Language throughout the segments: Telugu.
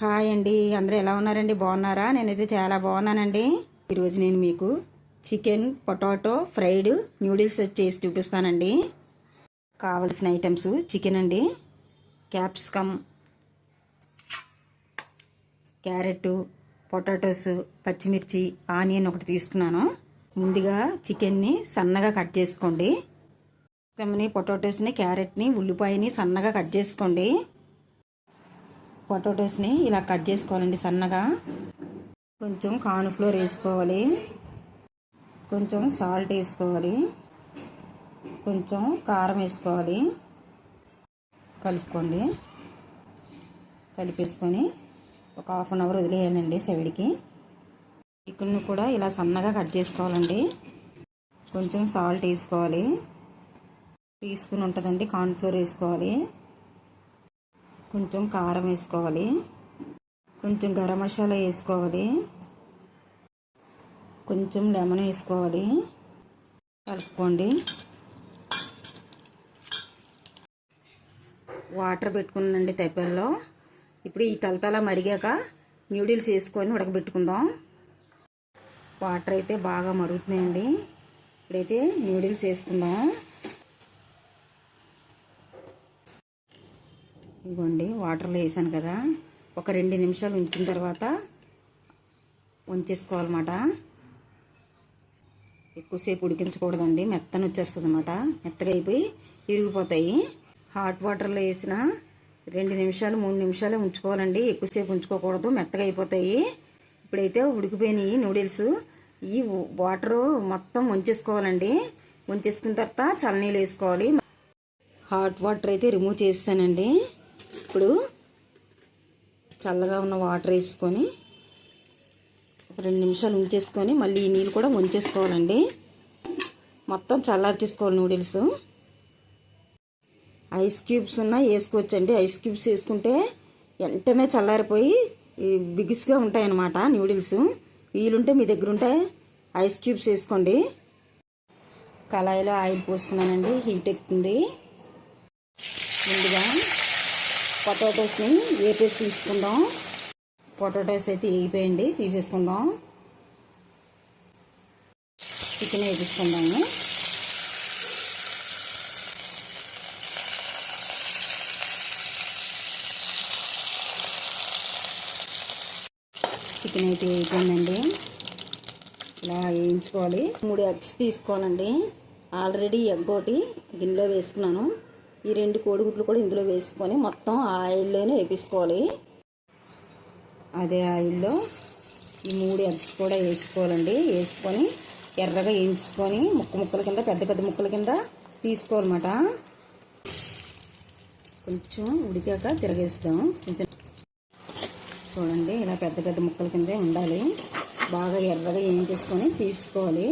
హాయ్ అండి, అందరూ ఎలా ఉన్నారండి? బాగున్నారా? నేనైతే చాలా బాగున్నానండి. ఈరోజు నేను మీకు చికెన్ పొటాటో ఫ్రైడ్ న్యూడిల్స్ చేసి చూపిస్తానండి. కావలసిన ఐటమ్స్ చికెన్ అండి, క్యాప్సికమ్, క్యారెట్, పొటాటోస్, పచ్చిమిర్చి, ఆనియన్ ఒకటి తీసుకున్నాను. ముందుగా చికెన్ని సన్నగా కట్ చేసుకోండి. పొటాటోస్ని, క్యారెట్ని, ఉల్లిపాయని సన్నగా కట్ చేసుకోండి. పొటాటోస్ని ఇలా కట్ చేసుకోవాలండి సన్నగా. కొంచెం కార్న్ఫ్లోర్ వేసుకోవాలి, కొంచెం సాల్ట్ వేసుకోవాలి, కొంచెం కారం వేసుకోవాలి. కలుపుకోండి. కలిపేసుకొని ఒక హాఫ్ అన్ అవర్ వదిలేయాలండి సైడ్కి. చికెన్ కూడా ఇలా సన్నగా కట్ చేసుకోవాలండి. కొంచెం సాల్ట్ వేసుకోవాలి, టీ స్పూన్ ఉంటుందండి కార్న్ఫ్లోర్ వేసుకోవాలి, కొంచెం కారం వేసుకోవాలి, కొంచెం గరం మసాలా వేసుకోవాలి, కొంచెం లెమన్ వేసుకోవాలి. కలుపుకోండి. వాటర్ పెట్టుకున్నానండి తెప్పల్లో. ఇప్పుడు ఈ తలతల మరిగాక న్యూడిల్స్ వేసుకొని ఉడకబెట్టుకుందాం. వాటర్ అయితే బాగా మరుగుతున్నాయండి. ఇప్పుడైతే న్యూడిల్స్ వేసుకుందాం. ఇదిగోండి వాటర్లో వేసాను కదా, ఒక 2 నిమిషాలు ఉంచిన తర్వాత ఉంచేసుకోవాలన్నమాట. ఎక్కువసేపు ఉడికించకూడదండి, మెత్తని వచ్చేస్తుంది అన్నమాట. మెత్తగా అయిపోయి ఇరిగిపోతాయి. హాట్ వాటర్లో వేసిన 2 నిమిషాలు 3 నిమిషాలే ఉంచుకోవాలండి, ఎక్కువసేపు ఉంచుకోకూడదు, మెత్తగా అయిపోతాయి. ఇప్పుడైతే ఉడికిపోయినాయి నూడిల్స్. ఈ వాటర్ మొత్తం వంచేసుకోవాలండి. వంచేసుకున్న తర్వాత చల్లనీళ్ళు వేసుకోవాలి. హాట్ వాటర్ అయితే రిమూవ్ చేసానండి. ఇప్పుడు చల్లగా ఉన్న వాటర్ వేసుకొని ఒక 2 నిమిషాలు ఉంచేసుకొని మళ్ళీ ఈ నీళ్ళు కూడా వంచేసుకోవాలండి. మొత్తం చల్లార్చేసుకోవాలి నూడిల్స్. ఐస్ క్యూబ్స్ ఉన్నా వేసుకోవచ్చండి. ఐస్ క్యూబ్స్ వేసుకుంటే వెంటనే చల్లారిపోయి బిగుసుగా ఉంటాయన్నమాట న్యూడిల్స్. వీలుంటే మీ దగ్గర ఉంటే ఐస్ క్యూబ్స్ వేసుకోండి. కళాయిలో ఆయిల్ పోసుకున్నానండి, హీట్ ఎక్కుతుంది. ముందుగా పొటాటోస్ని వేపేసి తీసుకుందాం. పొటాటోస్ అయితే వేగిపోయండి, తీసేసుకుందాం. చికెన్ వేపించుకుందాము. చికెన్ అయితే వేగిపోయిందండి. ఇలా వేయించుకోవాలి. 3 ఎగ్స్ తీసుకోవాలండి. ఆల్రెడీ ఎగ్ ఒకటి గిన్నెలో వేసుకున్నాను. ఈ 2 కోడిగుడ్లు కూడా ఇందులో వేసుకొని మొత్తం ఆయిల్లోనే వేపించుకోవాలి. అదే ఆయిల్లో ఈ 3 ఎగ్స్ కూడా వేసుకోవాలండి. వేసుకొని ఎర్రగా వేయించుకొని ముక్కల కింద పెద్ద పెద్ద ముక్కల కింద తీసుకోవాలన్నమాట. కొంచెం ఉడికాక తిరగేస్తాం. కొంచెం చూడండి, ఇలా పెద్ద పెద్ద ముక్కల కిందే ఉండాలి. బాగా ఎర్రగా వేయించేసుకొని తీసుకోవాలి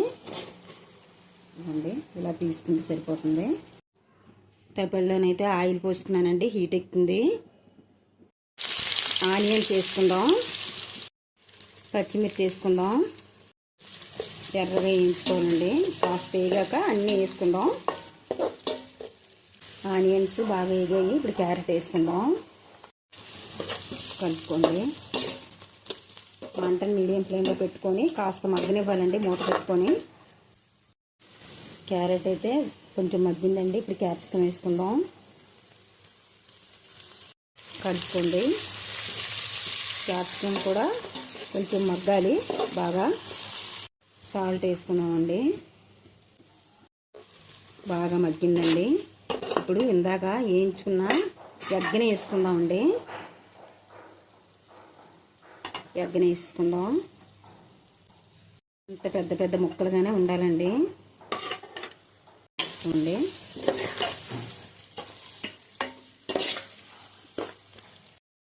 అండి. ఇలా తీసుకుంటే సరిపోతుంది. తెప్పల్లోనైతే ఆయిల్ పోసుకున్నానండి, హీట్ ఎక్కుతుంది. ఆనియన్స్ వేసుకుందాం, పచ్చిమిర్చి వేసుకుందాం. ఎర్రగా వేయించుకోవాలండి. కాస్త వేగాక అన్నీ వేసుకుందాం. ఆనియన్స్ బాగా వేగాయి. ఇప్పుడు క్యారెట్ వేసుకుందాం. కలుపుకోండి. మంటను మీడియం ఫ్లేమ్లో పెట్టుకొని కాస్త మగ్గనివ్వాలండి, మూత పెట్టుకొని. క్యారెట్ అయితే కొంచెం మగ్గిందండి. ఇప్పుడు క్యాప్సికమ్ వేసుకుందాం. కలుపుకోండి. క్యాప్సికమ్ కూడా కొంచెం మగ్గాలి బాగా. సాల్ట్ వేసుకున్నామండి. బాగా మగ్గిందండి. ఇప్పుడు ఇందాక వేయించుకున్న ఎగ్గని వేసుకుందామండి. ఎగ్గని వేసుకుందాం. ఇంత పెద్ద పెద్ద ముక్కలుగానే ఉండాలండి.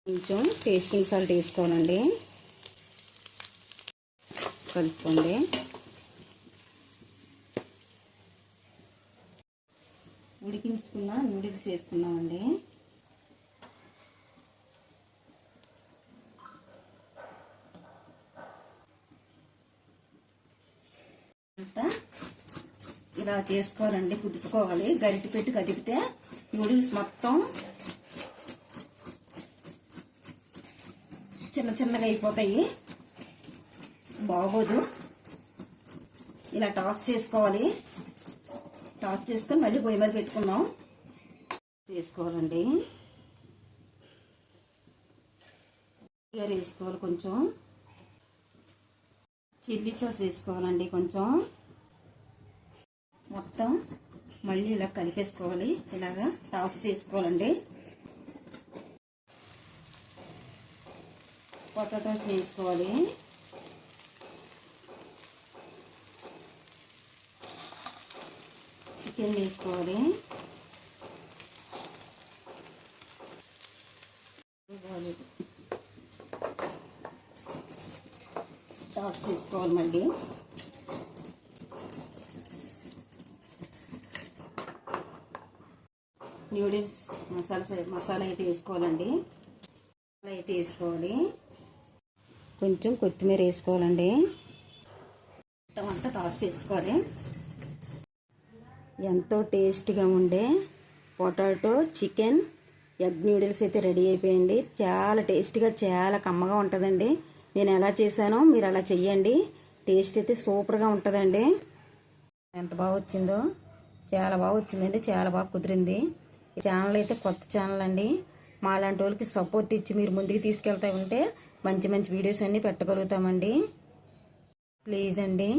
కొంచెం టేస్టింగ్ సాల్ట్ వేసుకోవాలండి. కలుపుకోండి. ఉడికించుకున్న నూడిల్స్ వేసుకున్నామండి. ఇలా చేసుకోవాలండి, కుదుపుకోవాలి. గరిటె పెట్టి కదిపితే నూడిల్స్ మొత్తం చిన్న చిన్నగా అయిపోతాయి, బాగోదు. ఇలా టాస్ చేసుకోవాలి. టాస్ చేసుకొని మళ్ళీ పొయ్యి మీద పెట్టుకుందాం. వేసుకోవాలండి, వేసుకోవాలి. కొంచెం చిల్లీ సాస్ వేసుకోవాలండి. కొంచెం మొత్తం మళ్ళీ ఇలా కలిపేసుకోవాలి. ఇలాగా టాస్ చేసుకోవాలండి. పొటాటోస్ వేసుకోవాలి. చికెన్ వేసుకోవాలి. టాస్ చేసుకోవాలి. మళ్ళీ న్యూడిల్స్ మసాలా అయితే వేసుకోవాలండి. మసాలా అయితే వేసుకోవాలి. కొంచెం కొత్తిమీర వేసుకోవాలండి. మొత్తం అంతా టాస్ చేసుకోవాలి. ఎంతో టేస్టీగా ఉండే పొటాటో చికెన్ ఎగ్ న్యూడిల్స్ అయితే రెడీ అయిపోయింది. చాలా టేస్టీగా, చాలా కమ్మగా ఉంటుందండి. నేను ఎలా చేశానో మీరు అలా చెయ్యండి. టేస్ట్ అయితే సూపర్గా ఉంటుందండి. ఎంత బాగా వచ్చిందో, చాలా బాగా వచ్చిందండి. చాలా బాగా కుదిరింది. ఈ ఛానల్ అయితే కొత్త ఛానల్ అండి. మాలాంటి వాళ్ళకి సపోర్ట్ ఇచ్చి మీరు ముందుకు తీసుకెళ్తా ఉంటే మంచి మంచి వీడియోస్ అన్నీ పెట్టగలుగుతామండి. ప్లీజ్ అండి,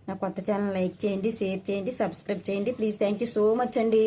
నా కొత్త ఛానల్ లైక్ చేయండి, షేర్ చేయండి, సబ్స్క్రైబ్ చేయండి please. Thank you so much అండి.